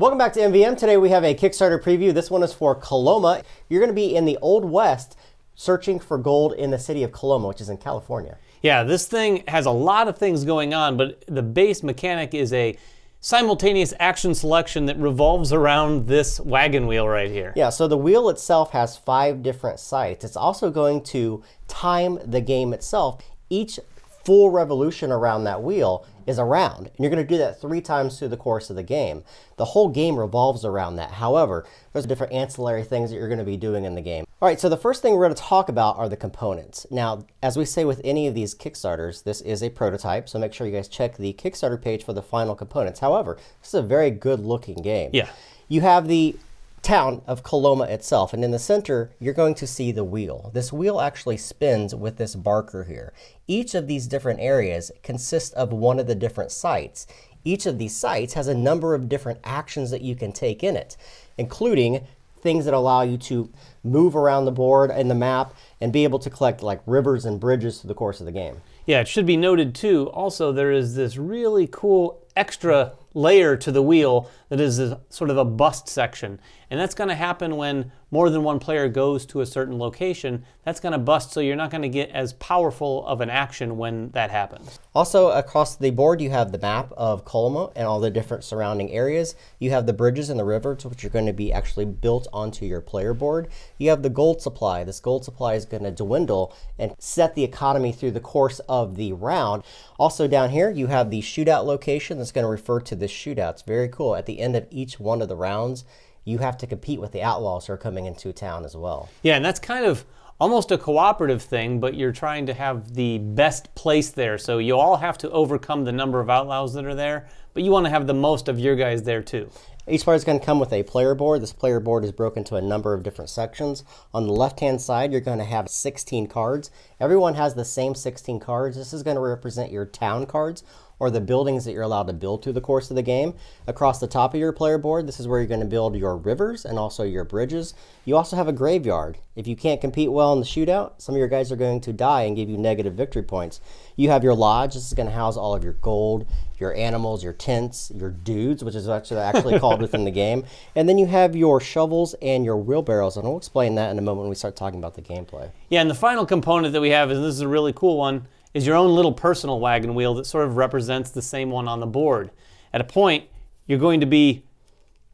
Welcome back to MVM. Today we have a Kickstarter preview. This one is for Coloma. You're going to be in the Old West searching for gold in the city of Coloma, which is in California. Yeah, this thing has a lot of things going on, but the base mechanic is a simultaneous action selection that revolves around this wagon wheel right here. Yeah, so the wheel itself has 5 different sites. It's also going to time the game itself. Each full revolution around that wheel is a round, and you're going to do that 3 times through the course of the game. The whole game revolves around that. However, there's different ancillary things that you're going to be doing in the game. All right, so the first thing we're going to talk about are the components. Now, as we say with any of these Kickstarters, this is a prototype, so make sure you guys check the Kickstarter page for the final components. However, this is a very good looking game. Yeah. You have the town of Coloma itself, and in the center you're going to see the wheel. This wheel actually spins with this barker here. Each of these different areas consists of one of the different sites. Each of these sites has a number of different actions that you can take in it, including things that allow you to move around the board and the map and be able to collect like rivers and bridges through the course of the game. Yeah, it should be noted too, also there is this really cool extra layer to the wheel that is sort of a bust section. And that's going to happen when more than one player goes to a certain location. That's going to bust, so you're not going to get as powerful of an action when that happens. Also, across the board, you have the map of Coloma and all the different surrounding areas. You have the bridges and the rivers, which are going to be actually built onto your player board. You have the gold supply. This gold supply is going to dwindle and set the economy through the course of the round. Also down here, you have the shootout location that's going to refer to this shootout. It's very cool. At the end of each one of the rounds, you have to compete with the outlaws who are coming into town as well. Yeah, and that's kind of almost a cooperative thing, but you're trying to have the best place there. So you all have to overcome the number of outlaws that are there, but you want to have the most of your guys there too. Each part is going to come with a player board. This player board is broken into a number of different sections. On the left-hand side, you're going to have 16 cards. Everyone has the same 16 cards. This is going to represent your town cards, or the buildings that you're allowed to build through the course of the game. Across the top of your player board, this is where you're going to build your rivers and also your bridges. You also have a graveyard. If you can't compete well in the shootout, some of your guys are going to die and give you negative victory points. You have your lodge. This is going to house all of your gold, your animals, your tents, your dudes, which is actually called within the game. And then you have your shovels and your wheelbarrows, and we'll explain that in a moment when we start talking about the gameplay. Yeah, and the final component that we have, and this is a really cool one, is your own little personal wagon wheel that sort of represents the same one on the board. At a point, you're going to be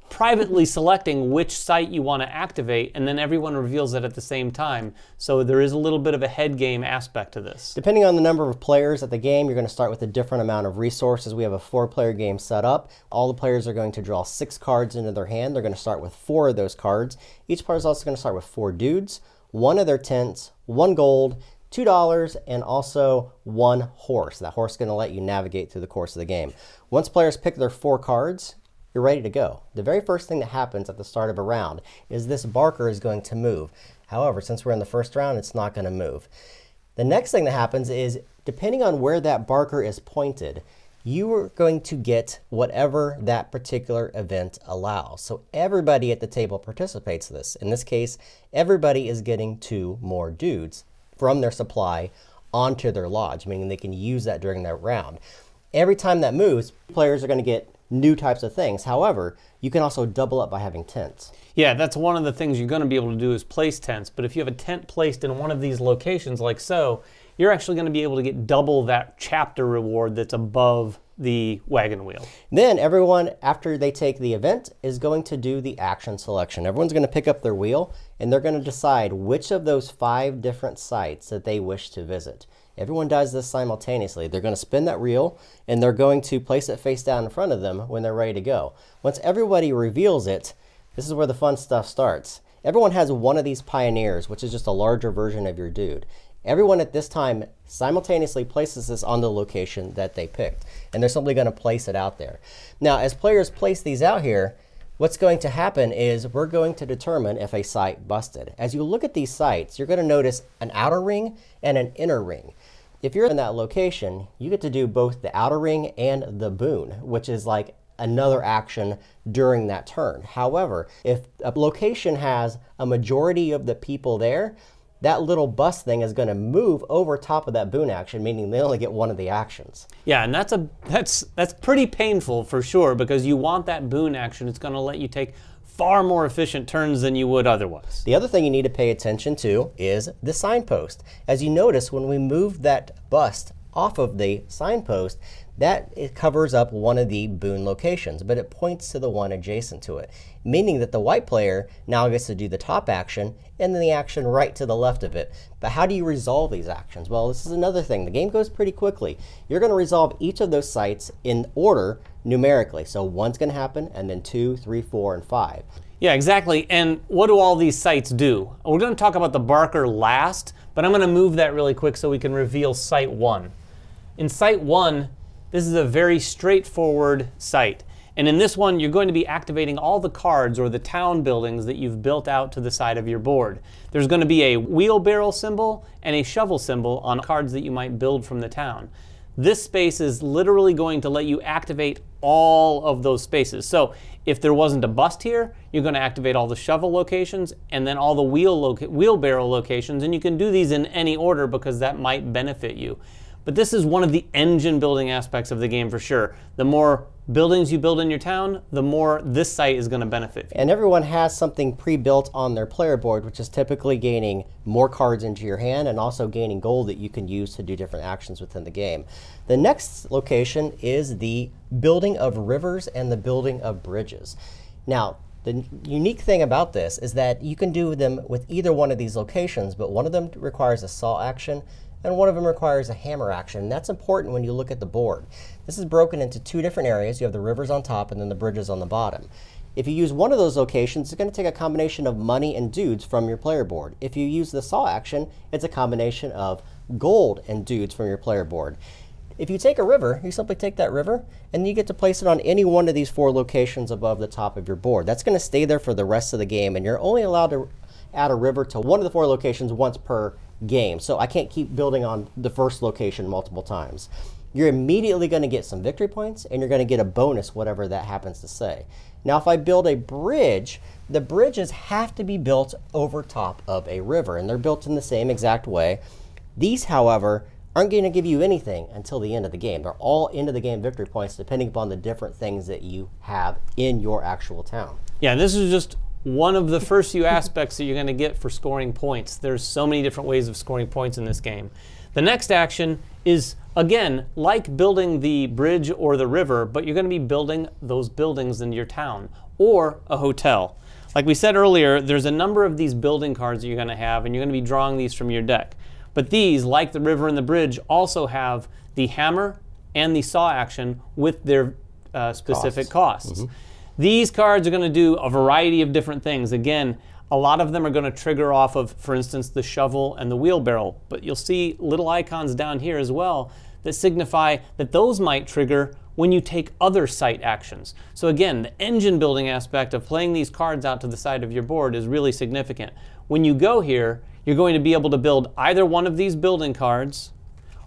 privately selecting which site you want to activate, and then everyone reveals it at the same time. So there is a little bit of a head game aspect to this. Depending on the number of players at the game, you're going to start with a different amount of resources. We have a 4-player game set up. All the players are going to draw 6 cards into their hand. They're going to start with 4 of those cards. Each player is also going to start with 4 dudes, 1 of their tents, 1 gold, $2, and also 1 horse. That horse is going to let you navigate through the course of the game. Once players pick their 4 cards, you're ready to go. The very first thing that happens at the start of a round is this barker is going to move. However, since we're in the first round, it's not going to move. The next thing that happens is, depending on where that barker is pointed, you are going to get whatever that particular event allows. So everybody at the table participates in this. In this case, everybody is getting 2 more dudes from their supply onto their lodge, meaning they can use that during that round. Every time that moves, players are going to get new types of things. However, you can also double up by having tents. Yeah, that's one of the things you're going to be able to do is place tents. But if you have a tent placed in one of these locations like so, you're actually going to be able to get double that chapter reward that's above the wagon wheel. Then everyone, after they take the event, is going to do the action selection. Everyone's going to pick up their wheel, and they're going to decide which of those 5 different sites that they wish to visit. Everyone does this simultaneously. They're going to spin that reel, and they're going to place it face down in front of them when they're ready to go. Once everybody reveals it, this is where the fun stuff starts. Everyone has one of these pioneers, which is just a larger version of your dude. Everyone at this time simultaneously places this on the location that they picked, and they're simply going to place it out there. Now, as players place these out here, what's going to happen is we're going to determine if a site busted. As you look at these sites, you're going to notice an outer ring and an inner ring. If you're in that location, you get to do both the outer ring and the boon, which is like another action during that turn. However, if a location has a majority of the people there, that little bus thing is going to move over top of that boon action, meaning they only get one of the actions. Yeah, and that's pretty painful for sure, because you want that boon action. It's going to let you take far more efficient turns than you would otherwise. The other thing you need to pay attention to is the signpost. As you notice, when we move that bust off of the signpost, it covers up one of the boon locations, but it points to the one adjacent to it, meaning that the white player now gets to do the top action and then the action right to the left of it. But how do you resolve these actions? Well, this is another thing. The game goes pretty quickly. You're going to resolve each of those sites in order numerically. So 1's going to happen, and then 2, 3, 4, and 5. Yeah, exactly. And what do all these sites do? We're going to talk about the Barker last, but I'm going to move that really quick so we can reveal Site 1. In Site 1, this is a very straightforward site. And in this one, you're going to be activating all the cards or the town buildings that you've built out to the side of your board. There's going to be a wheelbarrow symbol and a shovel symbol on cards that you might build from the town. This space is literally going to let you activate all of those spaces. So if there wasn't a bust here, you're going to activate all the shovel locations and then all the wheelbarrow locations. And you can do these in any order because that might benefit you. But this is one of the engine building aspects of the game for sure. The more buildings you build in your town, the more this site is going to benefit. And everyone has something pre-built on their player board, which is typically gaining more cards into your hand and also gaining gold that you can use to do different actions within the game. The next location is the building of rivers and the building of bridges. Now, the unique thing about this is that you can do them with either one of these locations, but one of them requires a saw action and one of them requires a hammer action. And that's important when you look at the board. This is broken into two different areas. You have the rivers on top and then the bridges on the bottom. If you use one of those locations, it's going to take a combination of money and dudes from your player board. If you use the saw action, it's a combination of gold and dudes from your player board. If you take a river, you simply take that river and you get to place it on any one of these 4 locations above the top of your board. That's going to stay there for the rest of the game, and you're only allowed to add a river to one of the 4 locations once per game. So I can't keep building on the first location multiple times. You're immediately going to get some victory points and you're going to get a bonus, whatever that happens to say. Now, if I build a bridge, the bridges have to be built over top of a river, and they're built in the same exact way. These, however, aren't going to give you anything until the end of the game. They're all end of the game victory points depending upon the different things that you have in your actual town. Yeah, this is just one of the first few aspects that you're going to get for scoring points. There's so many different ways of scoring points in this game. The next action is, again, like building the bridge or the river, but you're going to be building those buildings in your town or a hotel. Like we said earlier, there's a number of these building cards that you're going to have, and you're going to be drawing these from your deck. But these, like the river and the bridge, also have the hammer and the saw action with their specific costs. These cards are going to do a variety of different things. Again, a lot of them are going to trigger off of, for instance, the shovel and the wheelbarrow. But you'll see little icons down here as well that signify that those might trigger when you take other site actions. So again, the engine building aspect of playing these cards out to the side of your board is really significant. When you go here, you're going to be able to build either one of these building cards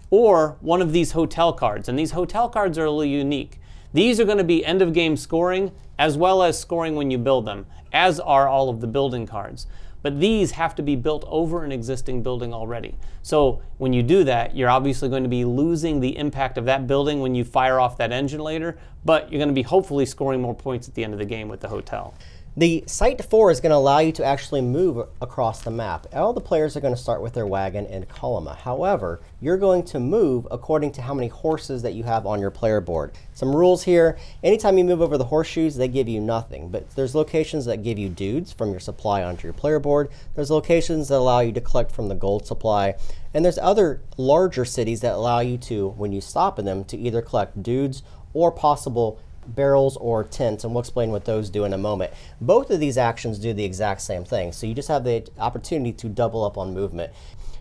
or one of these hotel cards. And these hotel cards are a little unique. These are going to be end of game scoring as well as scoring when you build them, as are all of the building cards. But these have to be built over an existing building already. So when you do that, you're obviously going to be losing the impact of that building when you fire off that engine later, but you're going to be hopefully scoring more points at the end of the game with the hotel. The Site 4 is going to allow you to actually move across the map. All the players are going to start with their wagon and Coloma. However, you're going to move according to how many horses that you have on your player board. Some rules here. Anytime you move over the horseshoes, they give you nothing. But there's locations that give you dudes from your supply onto your player board. There's locations that allow you to collect from the gold supply. And there's other larger cities that allow you to, when you stop in them, to either collect dudes or possible barrels or tents, and we'll explain what those do in a moment. Both of these actions do the exact same thing, so you just have the opportunity to double up on movement.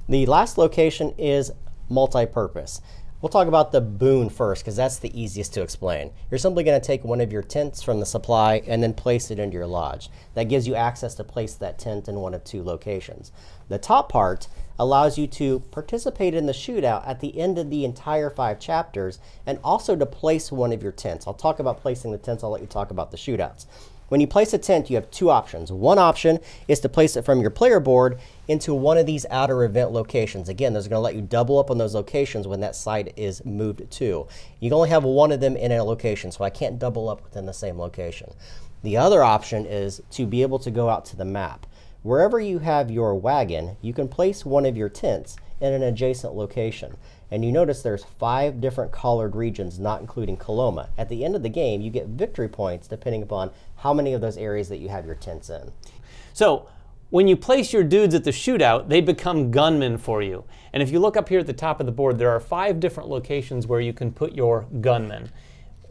The last location is multi-purpose. We'll talk about the boon first because that's the easiest to explain. You're simply going to take one of your tents from the supply and then place it into your lodge. That gives you access to place that tent in one of 2 locations. The top part allows you to participate in the shootout at the end of the entire 5 chapters and also to place one of your tents. I'll talk about placing the tents, I'll let you talk about the shootouts. When you place a tent, you have two options. One option is to place it from your player board into one of these outer event locations. Again, those are going to let you double up on those locations when that site is moved to. You can only have one of them in a location, so I can't double up within the same location. The other option is to be able to go out to the map. Wherever you have your wagon, you can place one of your tents in an adjacent location. And you notice there's 5 different colored regions, not including Coloma. At the end of the game, you get victory points depending upon how many of those areas that you have your tents in. So when you place your dudes at the shootout, they become gunmen for you. And if you look up here at the top of the board, there are 5 different locations where you can put your gunmen.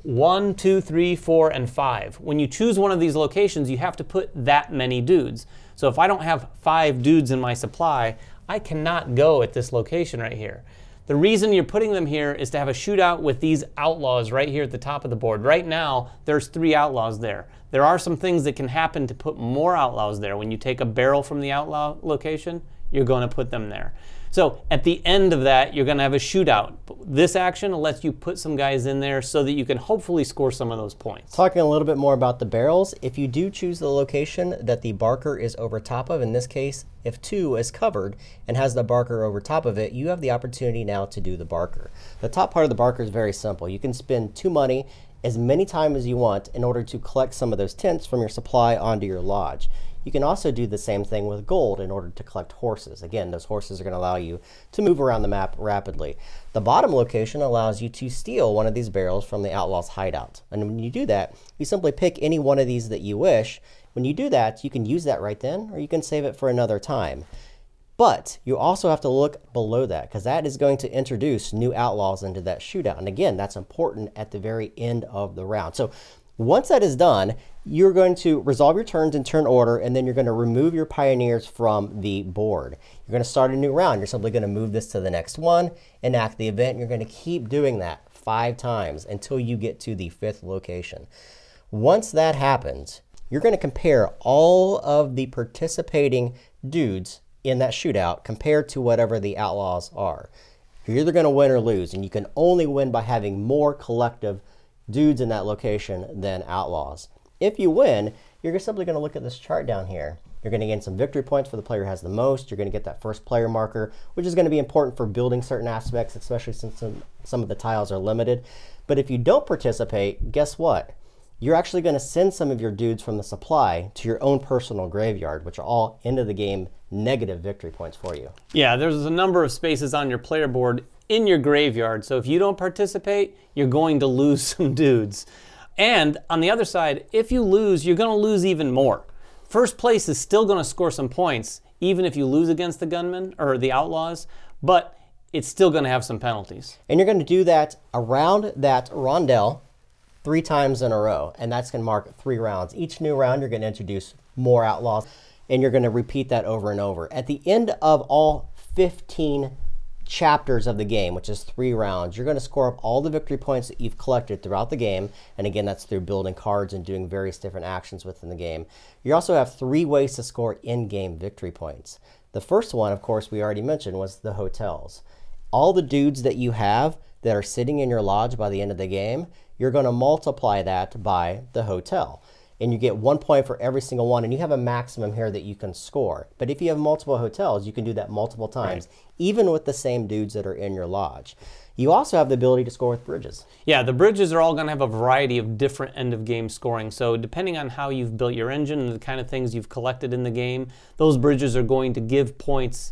1, 2, 3, 4, and 5. When you choose one of these locations, you have to put that many dudes. So if I don't have 5 dudes in my supply, I cannot go at this location right here. The reason you're putting them here is to have a shootout with these outlaws right here at the top of the board. Right now, there's 3 outlaws there. There are some things that can happen to put more outlaws there. When you take a barrel from the outlaw location, you're going to put them there. So at the end of that, you're going to have a shootout. This action lets you put some guys in there so that you can hopefully score some of those points. Talking a little bit more about the barrels, if you do choose the location that the barker is over top of, in this case, if 2 is covered and has the barker over top of it, you have the opportunity now to do the barker. The top part of the barker is very simple. You can spend 2 money as many times as you want in order to collect some of those tents from your supply onto your lodge. You can also do the same thing with gold in order to collect horses. Again, those horses are going to allow you to move around the map rapidly. The bottom location allows you to steal one of these barrels from the Outlaw's hideout. And when you do that, you simply pick any one of these that you wish. When you do that, you can use that right then, or you can save it for another time. But you also have to look below that, because that is going to introduce new outlaws into that shootout. And again, that's important at the very end of the round. So once that is done, you're going to resolve your turns in turn order, and then you're going to remove your pioneers from the board. You're going to start a new round. You're simply going to move this to the next one, enact the event, and you're going to keep doing that 5 times until you get to the 5th location. Once that happens, you're going to compare all of the participating dudes in that shootout compared to whatever the outlaws are. You're either going to win or lose, and you can only win by having more collective dudes in that location than outlaws. If you win, you're simply going to look at this chart down here. You're going to gain some victory points for the player who has the most. You're going to get that first player marker, which is going to be important for building certain aspects, especially since some of the tiles are limited. But if you don't participate, guess what? You're actually going to send some of your dudes from the supply to your own personal graveyard, which are all end of the game negative victory points for you. Yeah, there's a number of spaces on your player board in your graveyard, so if you don't participate, you're going to lose some dudes. And on the other side, if you lose, you're going to lose even more. First place is still going to score some points, even if you lose against the gunmen or the outlaws, but it's still going to have some penalties. And you're going to do that around that rondel 3 times in a row, and that's going to mark 3 rounds. Each new round, you're going to introduce more outlaws, and you're going to repeat that over and over. At the end of all 15 chapters of the game, which is 3 rounds, you're going to score up all the victory points that you've collected throughout the game. And again, that's through building cards and doing various different actions within the game. You also have 3 ways to score in-game victory points. The first one, of course, we already mentioned, was the hotels. All the dudes that you have that are sitting in your lodge by the end of the game, you're going to multiply that by the hotel. And you get 1 point for every single one, and you have a maximum here that you can score. But if you have multiple hotels, you can do that multiple times, even with the same dudes that are in your lodge. You also have the ability to score with bridges. Yeah, the bridges are all going to have a variety of different end-of-game scoring. So depending on how you've built your engine and the kind of things you've collected in the game, those bridges are going to give points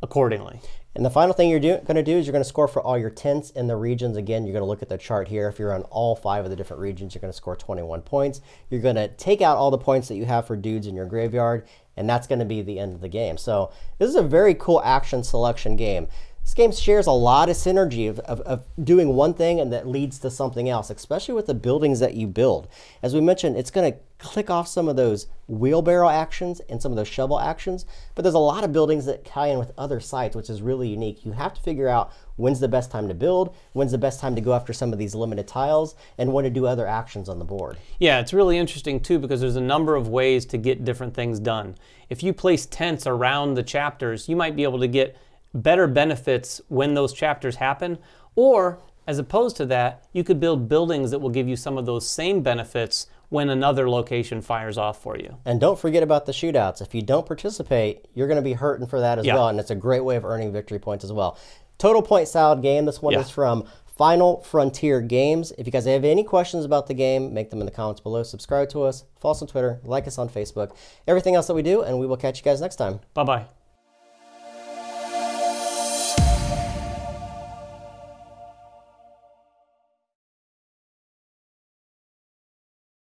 accordingly. And the final thing you're going to do is you're going to score for all your tents in the regions. Again, you're going to look at the chart here. If you're on all 5 of the different regions, you're going to score 21 points. You're going to take out all the points that you have for dudes in your graveyard, and that's going to be the end of the game. So this is a very cool action selection game. This game shares a lot of synergy of doing one thing and that leads to something else, especially with the buildings that you build. As we mentioned, it's going to click off some of those wheelbarrow actions and some of those shovel actions, but there's a lot of buildings that tie in with other sites, which is really unique. You have to figure out when's the best time to build, when's the best time to go after some of these limited tiles, and when to do other actions on the board. Yeah, it's really interesting too because there's a number of ways to get different things done. If you place tents around the chapters, you might be able to get better benefits when those chapters happen, or as opposed to that, you could build buildings that will give you some of those same benefits when another location fires off for you. And don't forget about the shootouts. If you don't participate, you're going to be hurting for that as well, and it's a great way of earning victory points as well. Total point salad game. This one is from Final Frontier Games. If you guys have any questions about the game, make them in the comments below. Subscribe to us, follow us on Twitter, like us on Facebook, everything else that we do, and we will catch you guys next time. Bye-bye.